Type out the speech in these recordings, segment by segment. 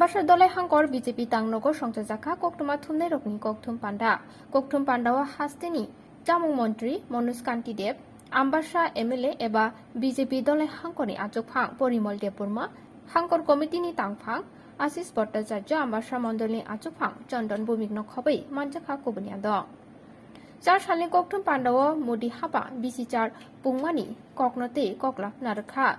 Ambassador Dolai Hangkor BJP Tangnogor Songchajaka Koktuma Thumne Rokni Kokthum Pandawa Hastini Jamung Montri Manoj Kanti Deb Ambasha MLA Eba BJP Dolai Hangkoni Achokphang Porimol Debburma Hangkor Committee ni Tangphang Asis Bhattacharya Ambasha Mondolni Achokphang Chandon Bhumikno Khobai Manjaka Kobuniya Dong Char Salni Kokthum Pandawa Modi Haba BC Char Pungmani Koknote Kokla Narkha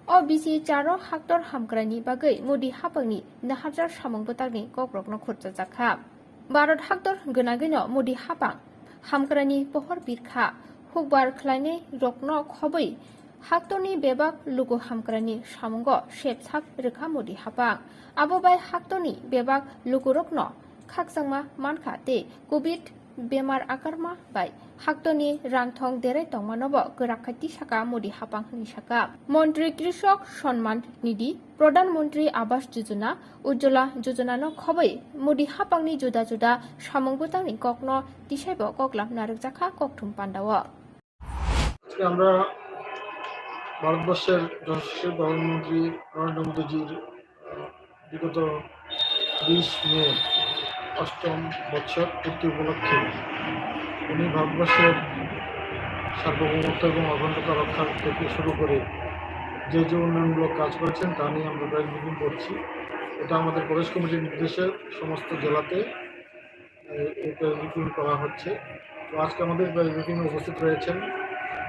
O BC Charo Haktor Hamkrani Bagai Modi Hapangni Nahajar Samongbotarni Kokrokno Khurchajaka Barot Haktor Gunagino Modi Hapang Hamkrani Pohor Birkha Hukbar Khlaine Rokno Khobai Haktorni Bebak Lugu Hamkrani Samongo Shepsak Rekha Modi Hapang Abobai Haktorni Bebak Lugu Rokno Khaksangma Mankha Te Covid Bemar Akarma Bai Haktoni Rangthong Derai Tongmanobo Gorakhati Saka Modi Hapang ni Saka Montri Krishok Sonman Nidhi Pradhan Mantri Awas Yojana Ujjola Yojana no Khobai Modi Hapangni Juda Juda Samongbotangni Kokno Tisaibo Koklam Narokjaka Kokthum Pandawa আমরা ভারতবর্ষের যশস্বী প্রধানমন্ত্রী নরেন্দ্র মোদীজির বিগত 20 মে অষ্টম বৎসর পূর্তি উপলক্ষে উনি ভারতবর্ষের সার্বভৌমত্ব এবং অখণ্ডতা রক্ষা থেকে শুরু করে যে যে উন্নয়নমূলক কাজ করেছেন তা নিয়ে আমরা প্রেস ব্রিফিং করছি। এটা আমাদের প্রদেশ কমিটির নির্দেশে সমস্ত জেলাতে এই প্রেস ব্রিফিং করা হচ্ছে। তো আজকে আমাদের প্রেস ব্রিফিংয়ে উপস্থিত রয়েছেন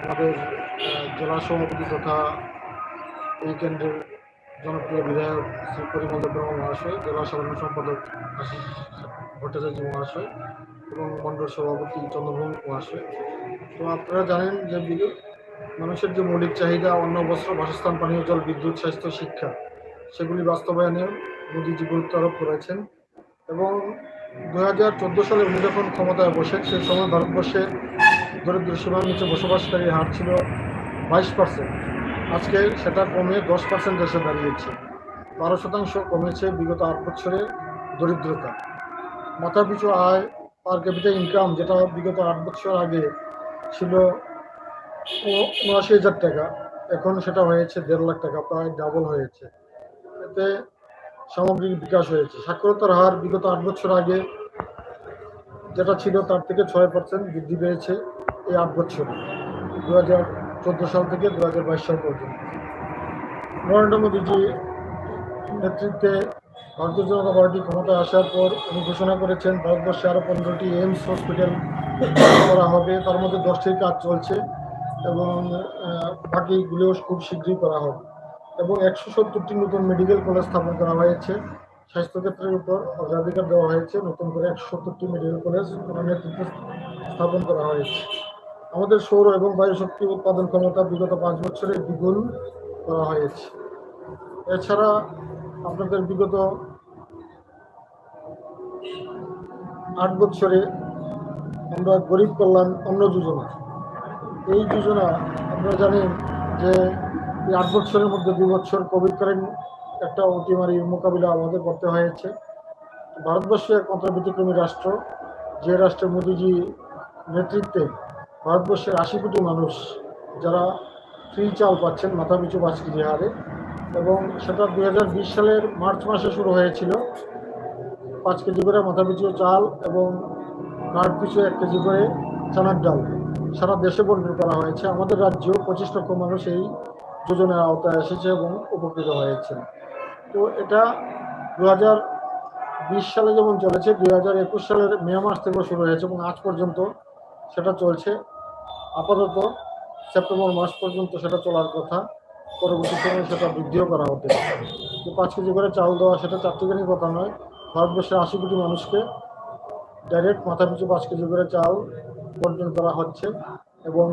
আমাদের জেলা সভাপতি তথা এই কেন্দ্রের জনপ্রিয় বিধায়ক শ্রী পরিমল দেববর্মা মহাশয়, জেলা সাধারণ সম্পাদক আশিস ভট্টাচার্য মহাশয় এবং মণ্ডল সভাপতি চন্দ্রভৌম মহাশয়। তো আপনারা জানেন যে মানুষের যে মৌলিক চাহিদা অন্ন, বস্ত্র, বাসস্থান, পানীয় জল, বিদ্যুৎ, স্বাস্থ্য, শিক্ষা সেগুলি বাস্তবায়নে মোদীজি গুরুত্ব আরোপ করেছেন এবং 2014 সালে উনি যখন ক্ষমতায় বসেন সেই সময় ভারতবর্ষে দরিদ্র সীমার নিচে বসবাসকারীর হার ছিল 22%। আজকে সেটা কমে 10% এসে দাঁড়িয়েছে। 12% কমেছে বিগত 8 বছরে দরিদ্রতা। মাথাপিছু আয় পার ক্যাপিটা ইনকাম যেটা বিগত 8 বছর আগে ছিল 79,000 টাকা, এখন সেটা হয়েছে 1.5 লাখ টাকা, প্রায় ডাবল হয়েছে। এতে সামগ্রিক বিকাশ হয়েছে। সাক্ষরতার হার বিগত 8 বছর আগে যেটা ছিল তার থেকে 6% বৃদ্ধি পেয়েছে এই 8 বছরে, 2014 সাল থেকে 2022 সাল পর্যন্ত। নরেন্দ্র মোদীজি নেতৃত্বে ভারতীয় জনতা পার্টি ক্ষমতায় আসার পর উনি ঘোষণা করেছেন ভারতবর্ষে আরও 15টি এইমস হসপিটাল করা হবে, তার মধ্যে 10টির কাজ চলছে এবং বাকিগুলিও খুব শীঘ্রই করা হবে এবং 170টি নতুন মেডিকেল কলেজ স্থাপন করা হয়েছে। স্বাস্থ্যক্ষেত্রের উপর অগ্রাধিকার দেওয়া হয়েছে, নতুন করে 170টি মেডিকেল কলেজ নেতৃত্বে স্থাপন করা হয়েছে। আমাদের সৌর এবং বায়ু শক্তি উৎপাদন ক্ষমতা বিগত 5 বছরে দ্বিগুণ করা হয়েছে। এছাড়া আপনাদের বিগত 8 বছরে আমরা গরিব কল্যাণ অন্ন যোজনা, এই যোজনা আপনারা জানেন যে এই 8 বছরের মধ্যে 2 বছর কোভিডকালীন একটা অতিমারির মোকাবিলা আমাদের করতে হয়েছে। ভারতবর্ষ একমাত্র ব্যতিক্রমী রাষ্ট্র যে রাষ্ট্রে মোদীজি নেতৃত্বে ভারতবর্ষের 80 কোটি মানুষ যারা ফ্রি চাল পাচ্ছেন মাথাপিছু 5 কেজি হারে, এবং সেটা 2020 সালের মার্চ মাসে শুরু হয়েছিল। 5 কেজি করে মাথাপিছু চাল এবং কার্ড পিছু 1 কেজি করে চানার ডাল সারা দেশে বন্টন করা হয়েছে। আমাদের রাজ্যেও 25 লক্ষ মানুষ এই যোজনার আওতায় এসেছে এবং উপকৃত হয়েছে। তো এটা 2020 সালে যেমন চলেছে 2021 সালের মে মাস থেকে শুরু হয়েছে এবং আজ পর্যন্ত সেটা চলছে। আপাতত সেপ্টেম্বর মাস পর্যন্ত সেটা চলার কথা, পরবর্তী সময়ে সেটা বৃদ্ধিও করা হতে পারে। 5 কেজি করে চাল দেওয়া সেটা চারটিখানির কথা নয়, ভারতবর্ষের 80 কোটি মানুষকে ডাইরেক্ট মাথাপিছু 5 কেজি করে চাল বন্টন করা হচ্ছে এবং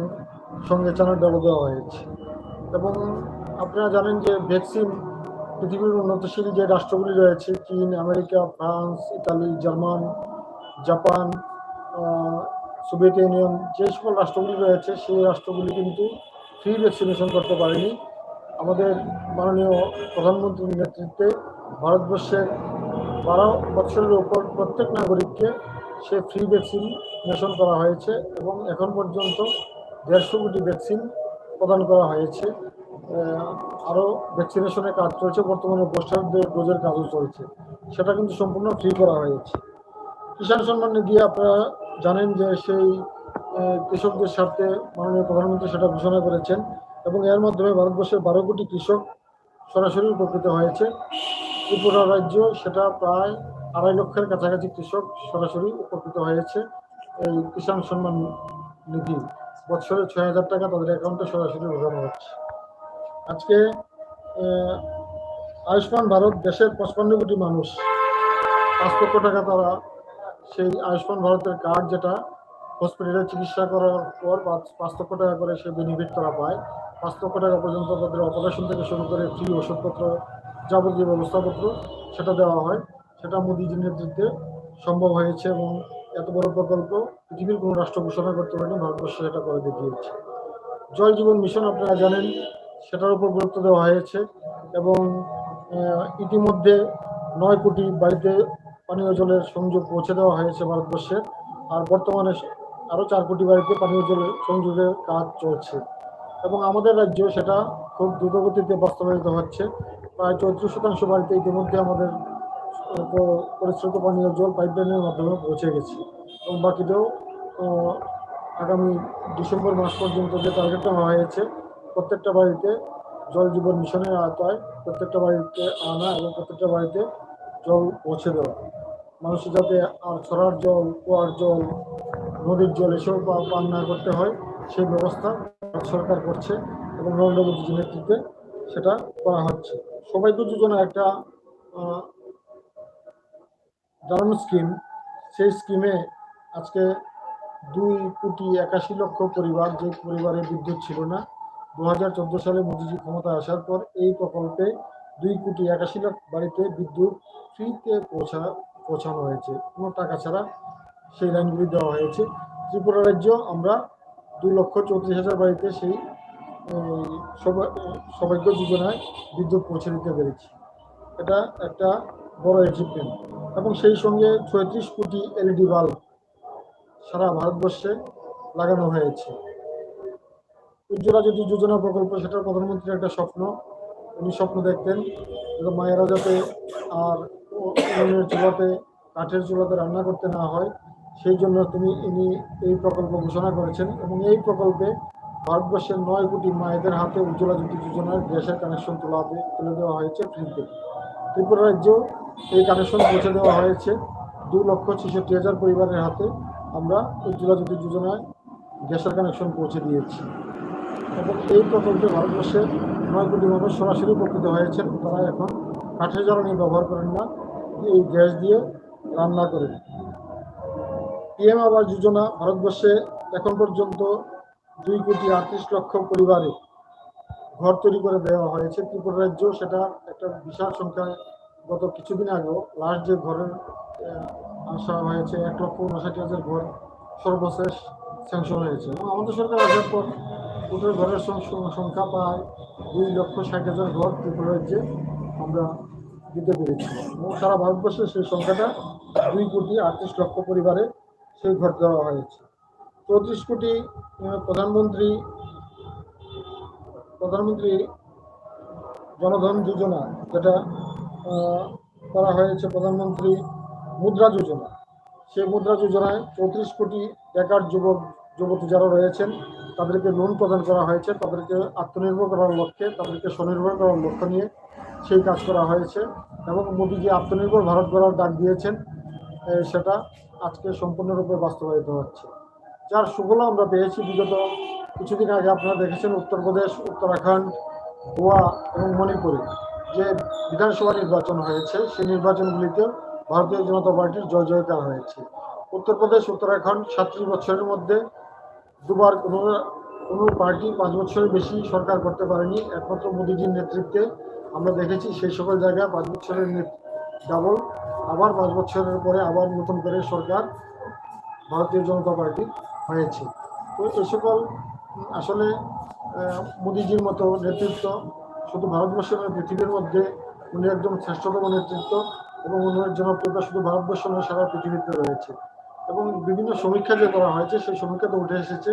সঙ্গে চানার ডালও দেওয়া হয়েছে। এবং আপনারা জানেন যে ভ্যাকসিন পৃথিবীর উন্নতশীল যে রাষ্ট্রগুলি রয়েছে চীন, America, France, Italy, German, Japan, Soviet union, যে সকল রাষ্ট্রগুলি রয়েছে সেই রাষ্ট্রগুলি কিন্তু ফ্রি ভ্যাকসিনেশন করতে পারেনি। আমাদের মাননীয় প্রধানমন্ত্রীর নেতৃত্বে ভারতবর্ষের 12 বছরের উপর প্রত্যেক নাগরিককে সে ফ্রি ভ্যাকসিনেশন করা হয়েছে এবং এখন পর্যন্ত 150 কোটি ভ্যাকসিন প্রদান করা হয়েছে। আরও ভ্যাকসিনেশনের কাজ চলছে, বর্তমানে বুস্টার ডোজের কাজও চলছে, সেটা কিন্তু সম্পূর্ণ ফ্রি করা হয়েছে। কিষাণ সম্মান নিধি আপনারা জানেন যে সেই কৃষকদের স্বার্থে মাননীয় প্রধানমন্ত্রী সেটা ঘোষণা করেছেন এবং এর মাধ্যমে ভারতবর্ষের 12 কোটি কৃষক সরাসরি উপকৃত হয়েছে। ত্রিপুরা রাজ্য সেটা প্রায় 2.5 লক্ষের কাছাকাছি কৃষক সরাসরি উপকৃত হয়েছে এই কিষাণ সম্মান নিধি। বছরে 6,000 টাকা তাদের অ্যাকাউন্টে সরাসরি ঢোকানো হচ্ছে। আজকে আয়ুষ্মান ভারত দেশের 55 কোটি মানুষ, 5 লক্ষ টাকা তারা সেই আয়ুষ্মান ভারতের কার্ড, যেটা হসপিটালে চিকিৎসা করার পর 5 লক্ষ টাকা করে সে বেনিফিট তারা পায়। 5 লক্ষ টাকা পর্যন্ত তাদের অপারেশন থেকে শুরু করে ফ্রি ওষুধপত্র, যাবতীয় ব্যবস্থাপত্র সেটা দেওয়া হয়। সেটা মোদিজির নেতৃত্বে সম্ভব হয়েছে এবং এত বড় প্রকল্প পৃথিবীর কোনো রাষ্ট্র ঘোষণা করতে পারেনি, ভারতবর্ষ সেটা করে দেখিয়েছে। জল জীবন মিশন আপনারা জানেন, সেটার উপর গুরুত্ব দেওয়া হয়েছে এবং ইতিমধ্যে 9 কোটি বাড়িতে পানীয় জলের সংযোগ পৌঁছে দেওয়া হয়েছে ভারতবর্ষে। আর বর্তমানে আরও 4 কোটি বাড়িতে পানীয় জলের সংযোগের কাজ চলছে এবং আমাদের রাজ্য সেটা খুব দ্রুতগতিতে বাস্তবায়িত হচ্ছে। প্রায় 34% বাড়িতে ইতিমধ্যে আমাদের পরিশ্রুত পানীয় জল পাইপলাইনের মাধ্যমে পৌঁছে গেছে এবং বাকিটাও আগামী ডিসেম্বর মাস পর্যন্ত যে টার্গেট নেওয়া হয়েছে প্রত্যেকটা বাড়িতে জল জীবন মিশনের আওতায় প্রত্যেকটা বাড়িতে আনা এবং প্রত্যেকটা বাড়িতে জল পৌঁছে দেওয়া, মানুষের যাতে আর ছড়ার জল, কুয়ার জল, নদীর জল এসব পান না করতে হয় সেই ব্যবস্থা সরকার করছে এবং নরেন্দ্র মোদীজির নেতৃত্বে সেটা করা হচ্ছে। সবাইকে যোজনা একটা দারুণ স্কিম। সেই স্কিমে আজকে 2,81,00,000 পরিবার, যে পরিবারে বিদ্যুৎ ছিল না, 2014 সালে মোদীজি ক্ষমতায় আসার পর এই প্রকল্পে 2,81,00,000 বাড়িতে বিদ্যুৎ ফ্রিতে পৌঁছানো হয়েছে, কোনো টাকা ছাড়া সেই লাইনগুলি দেওয়া হয়েছে। ত্রিপুরা রাজ্য আমরা 2,34,000 বাড়িতে সেই সৌভাগ্য যোজনায় বিদ্যুৎ পৌঁছে দিতে পেরেছি। এটা একটা বড় অ্যাচিভমেন্ট এবং সেই সঙ্গে 36 কোটি এলইডি বাল্ব সারা ভারতবর্ষে লাগানো হয়েছে। উজ্জ্বলা জ্যোতি যোজনা প্রকল্প, সেটা প্রধানমন্ত্রীর একটা স্বপ্ন। উনি স্বপ্ন দেখতেন মায়েরা যাতে আর উনুনের চুলাতে, কাঠের চুলাতে রান্না করতে না হয়, সেই জন্য ইনি এই প্রকল্প ঘোষণা করেছেন এবং এই প্রকল্পে ভারতবর্ষের 9 কোটি মায়েদের হাতে উজ্জ্বলা জ্যোতি যোজনার গ্যাসের কানেকশন তুলে দেওয়া হয়েছে ফ্রিতে। ত্রিপুরা রাজ্যেও এই কানেকশন পৌঁছে দেওয়া হয়েছে 2,66,000 পরিবারের হাতে। আমরা উজ্জ্বলা জ্যোতি যোজনায় গ্যাসের কানেকশন পৌঁছে দিয়েছি এবং এই প্রকল্পে ভারতবর্ষের 9 কোটি মানুষ সরাসরি উপকৃত হয়েছেন। তারা এখন কাঠের জ্বালানি ব্যবহার করেন না, এই গ্যাস দিয়ে রান্না করেন। পিএম আবাস যোজনা ভারতবর্ষে এখন পর্যন্ত 2,38,00,000 পরিবারে ঘর তৈরি করে দেওয়া হয়েছে। ত্রিপুরা রাজ্য সেটা একটা বিশাল সংখ্যায়, গত কিছুদিন আগেও লাস্ট যে ঘরের আসা হয়েছে 1,59,000 ঘর সর্বশেষ স্যাংশন হয়েছে এবং আমাদের সরকার আসার পর টোটাল ঘরের সংখ্যা প্রায় 2,60,000 ঘর ত্রিপুরা রাজ্যে আমরা দিতে পেরেছি এবং সারা ভারতবর্ষে সেই সংখ্যাটা 2,38,00,000 পরিবারে সেই ঘর দেওয়া হয়েছে। 34 কোটি প্রধানমন্ত্রী জনধন যোজনা, যেটা করা হয়েছে প্রধানমন্ত্রী মুদ্রা যোজনা, সেই মুদ্রা যোজনায় 34 কোটি বেকার যুবতী যারা রয়েছেন তাদেরকে লোন প্রদান করা হয়েছে। তাদেরকে আত্মনির্ভর করার লক্ষ্যে, তাদেরকে স্বনির্ভর করার লক্ষ্য নিয়ে সেই কাজ করা হয়েছে এবং মোদী যে আত্মনির্ভর ভারত গড়ার ডাক দিয়েছেন সেটা আজকে সম্পূর্ণরূপে বাস্তবায়িত হচ্ছে, যার সুফল আমরা পেয়েছি। বিগত কিছুদিন আগে আপনারা দেখেছেন উত্তরপ্রদেশ, উত্তরাখণ্ড, গোয়া এবং মণিপুরে যে বিধানসভা নির্বাচন হয়েছে, সেই নির্বাচনগুলিতে ভারতীয় জনতা পার্টির জয় জয়কার হয়েছে। উত্তরপ্রদেশ, উত্তরাখণ্ড 37 বছরের মধ্যে দুবার কোনো পার্টি 5 বছরের বেশি সরকার করতে পারেনি, একমাত্র মোদীজির নেতৃত্বে আমরা দেখেছি সেই সকল জায়গায় 5 বছরের ডাবল, আবার 5 বছরের পরে আবার নতুন করে সরকার ভারতীয় জনতা পার্টি হয়েছে। তো এই সকল আসলে মোদীজির মতো নেতৃত্ব শুধু ভারতবর্ষের নয়, পৃথিবীর মধ্যে উনি একজন শ্রেষ্ঠতম নেতৃত্ব এবং উনার জনপ্রিয়তা শুধু ভারতবর্ষ নয়, সারা পৃথিবীতে রয়েছে এবং বিভিন্ন সমীক্ষা যে করা হয়েছে সেই সমীক্ষাতে উঠে এসেছে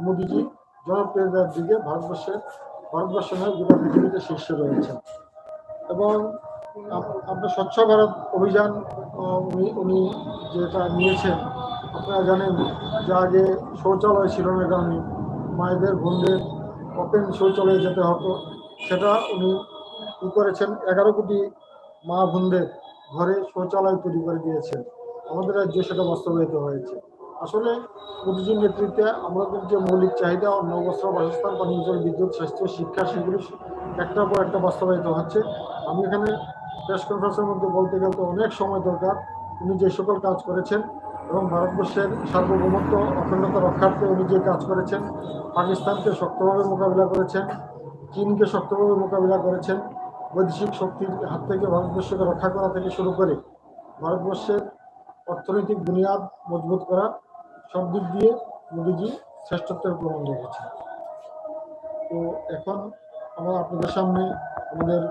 মোদীজি জনপ্রিয়তার দিকে ভারতবর্ষের ভারতবর্ষ নয় গোটা পৃথিবীতে শীর্ষে রয়েছেন। এবং আপনার স্বচ্ছ ভারত অভিযান উনি যেটা নিয়েছেন, আপনারা জানেন যে আগে শৌচালয় ছিল না গ্রামে, মায়েদের বোনদের ওপেন শৌচালয়ে যেতে হতো। সেটা উনি কী করেছেন, 11 কোটি মা বোনদের ঘরে শৌচালয় তৈরি করে দিয়েছেন। আমাদের রাজ্যে সেটা বাস্তবায়িত হয়েছে। আসলে মোদীজির নেতৃত্বে আমাদের যে মৌলিক চাহিদা, অন্ন, বস্ত্র, বাসস্থান, পানীয় জল, বিদ্যুৎ, স্বাস্থ্য, শিক্ষা, সেগুলি একটার পর একটা বাস্তবায়িত হচ্ছে। আমি এখানে প্রেস কনফারেন্সের মধ্যে বলতে গেলে তো অনেক সময় দরকার। উনি যে সকল কাজ করেছেন এবং ভারতবর্ষের সার্বভৌমত্ব অখণ্ডতা রক্ষার্থে উনি যে কাজ করেছেন, পাকিস্তানকে শক্তভাবে মোকাবিলা করেছেন, চীনকে শক্তভাবে মোকাবিলা করেছেন, বৈদেশিক শক্তির হাত থেকে ভারতবর্ষকে রক্ষা করা থেকে শুরু করে ভারতবর্ষের অর্থনৈতিক বুনিয়াদ মজবুত করা, সব দিক দিয়ে মোদীজি শ্রেষ্ঠত্বের প্রমাণ রেখেছেন। তো এখন আমরা আপনাদের সামনে আমাদের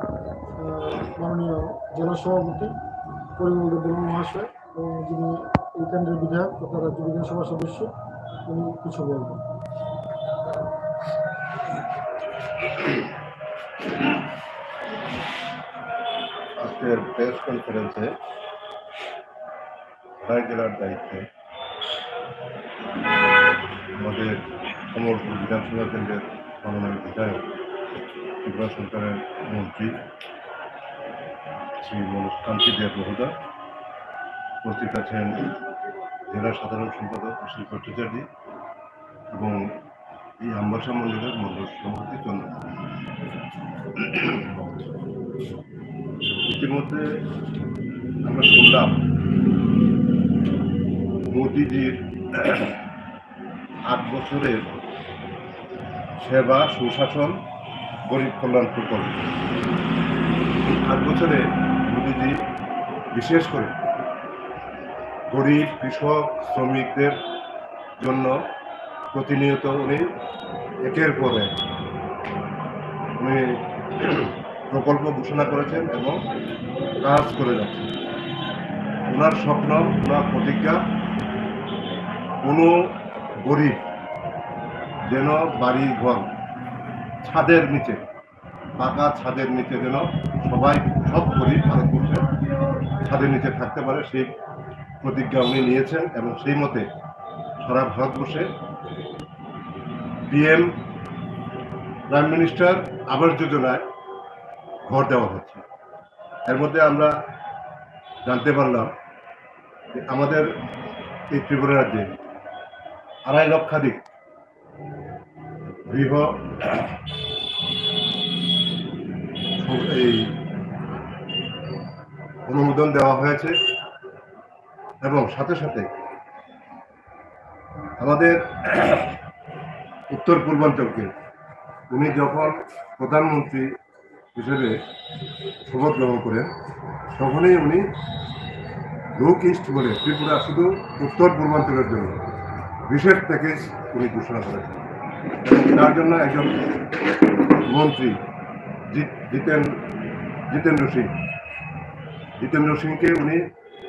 মাননীয় জেলা সভাপতি পরিমল দেব মহাশয় এবং যিনি এই কেন্দ্রের বিধায়ক তথা রাজ্য বিধানসভার সদস্য, উনি কিছু বলবেন। আজকের প্রেস কনফারেন্সে রায় জেলার দায়িত্বে আমাদের কমলপুর বিধানসভা কেন্দ্রের মাননীয় বিধায়ক, ত্রিপুরা সরকারের মন্ত্রী শ্রী মনোজ কান্তি দেব মহোদয়, উপস্থিত আছেন জেলা সাধারণ সম্পাদক শ্রী ভট্টাচার্য এবং এই আমবাসা মন্ডলের মন্ডল সভাপতি চন্দ্র। ইতিমধ্যে আমরা শুনলাম মোদীজির 8 বছরের সেবা, সুশাসন, গরিব কল্যাণ প্রকল্প। 8 বছরে মোদীজি বিশেষ করে গরিব, কৃষক, শ্রমিকদের জন্য প্রতিনিয়ত উনি একের পর এক উনি প্রকল্প ঘোষণা করেছেন এবং কাজ করে যাচ্ছেন। ওনার স্বপ্ন, ওনার প্রতিজ্ঞা, কোনো গরিব যেন বাড়ি ঘর ছাদের নিচে, পাকা ছাদের নিচে যেন সব গরিব ভারতবর্ষে ছাদের নিচে থাকতে পারে, সেই প্রতিজ্ঞা উনি নিয়েছেন। এবং সেই মতে সারা ভারতবর্ষে পিএম প্রাইম মিনিস্টার আবাস যোজনায় ঘর দেওয়া হচ্ছে। এর মধ্যে আমরা জানতে পারলাম যে আমাদের এই ত্রিপুরা রাজ্যে 2.5 লক্ষাধিক গৃহ এই অনুমোদন দেওয়া হয়েছে। এবং সাথে সাথে আমাদের উত্তর পূর্বাঞ্চলকে উনি যখন প্রধানমন্ত্রী হিসেবে শপথ গ্রহণ করেন, তখনই উনি লুক ইস্ট বলে ত্রিপুরা শুধু উত্তর পূর্বাঞ্চলের জন্য বিশেষ প্যাকেজ উনি ঘোষণা করেছেন। তার জন্য একজন মন্ত্রী জিতেন্দ্র সিংকে উনি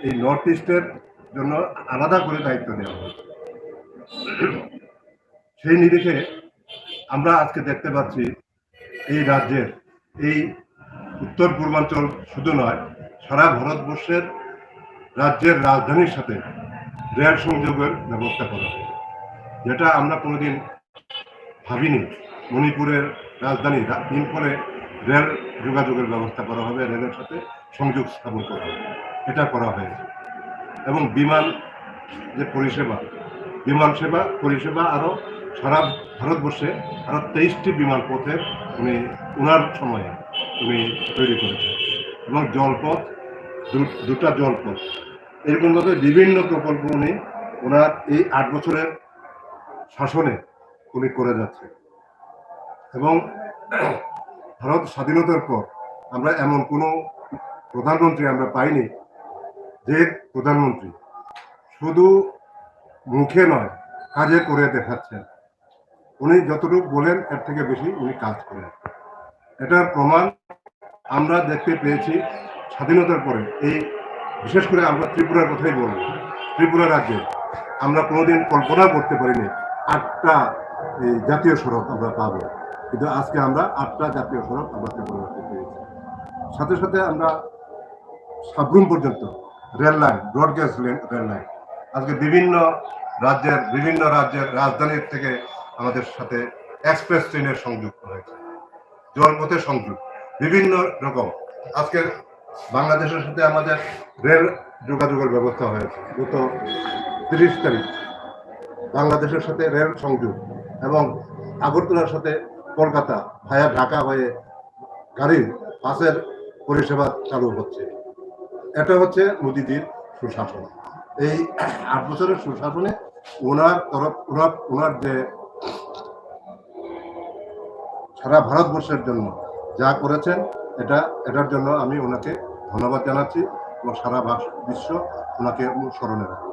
এই নর্থ ইস্টের জন্য আলাদা করে দায়িত্ব দেওয়া হয়েছে। সেই নিরিখে আমরা আজকে দেখতে পাচ্ছি এই রাজ্যের এই উত্তর পূর্বাঞ্চল শুধু নয়, সারা ভারতবর্ষের রাজ্যের রাজধানীর সাথে রেল সংযোগের ব্যবস্থা করা হয়, যেটা আমরা কোনোদিন ভাবিনি। মণিপুরের রাজধানী ইম্ফলে রেল যোগাযোগের ব্যবস্থা করা হবে, রেলের সাথে সংযোগ স্থাপন করা হবে, এটা করা হয়েছে। এবং বিমান যে বিমান সেবা পরিষেবা আরও সারা ভারতবর্ষে আরও 23টি বিমান পথের উনি ওনার সময়ে উনি তৈরি করেছেন। এবং জলপথ, 2টা জলপথ, এরকমভাবে বিভিন্ন প্রকল্প উনি ওনার এই 8 বছরের শাসনে উনি করে যাচ্ছে। এবং ভারত স্বাধীনতার পর আমরা এমন কোনো প্রধানমন্ত্রী আমরা পাইনি যে প্রধানমন্ত্রী শুধু মুখে নয় কাজে করে দেখাচ্ছেন। উনি যতটুকু বলেন এর থেকে বেশি উনি কাজ করেন। এটার প্রমাণ আমরা দেখতে পেয়েছি স্বাধীনতার পরে। এই বিশেষ করে আমরা ত্রিপুরার কথাই বলব, ত্রিপুরা রাজ্যে আমরা কোনোদিন কল্পনা করতে পারিনি 8টা এই জাতীয় সড়ক আমরা পাবো। কিন্তু আজকে আমরা 8টা জাতীয় সড়ক আমরা পরিবর্তন পেয়েছি। সাথে সাথে আমরা সাবরুম পর্যন্ত rail line, broad gauge rail line, আজকে বিভিন্ন রাজ্যের রাজধানীর থেকে আমাদের সাথে এক্সপ্রেস ট্রেনের সংযোগ হয়েছে, জলপথের সংযোগ বিভিন্ন রকম। আজকে বাংলাদেশের সাথে আমাদের রেল যোগাযোগের ব্যবস্থা হয়েছে। গত 30 তারিখ বাংলাদেশের সাথে রেল সংযোগ এবং আগরতলার সাথে কলকাতা ভায়া ঢাকা হয়ে গাড়ির বাসের পরিষেবা চালু হচ্ছে। এটা হচ্ছে মোদিজির সুশাসন। এই 8 বছরের সুশাসনে ওনার যে সারা ভারতবর্ষের জন্য যা করেছেন এটার জন্য আমি ওনাকে ধন্যবাদ জানাচ্ছি এবং সারা বিশ্ব ওনাকে স্মরণে রাখি।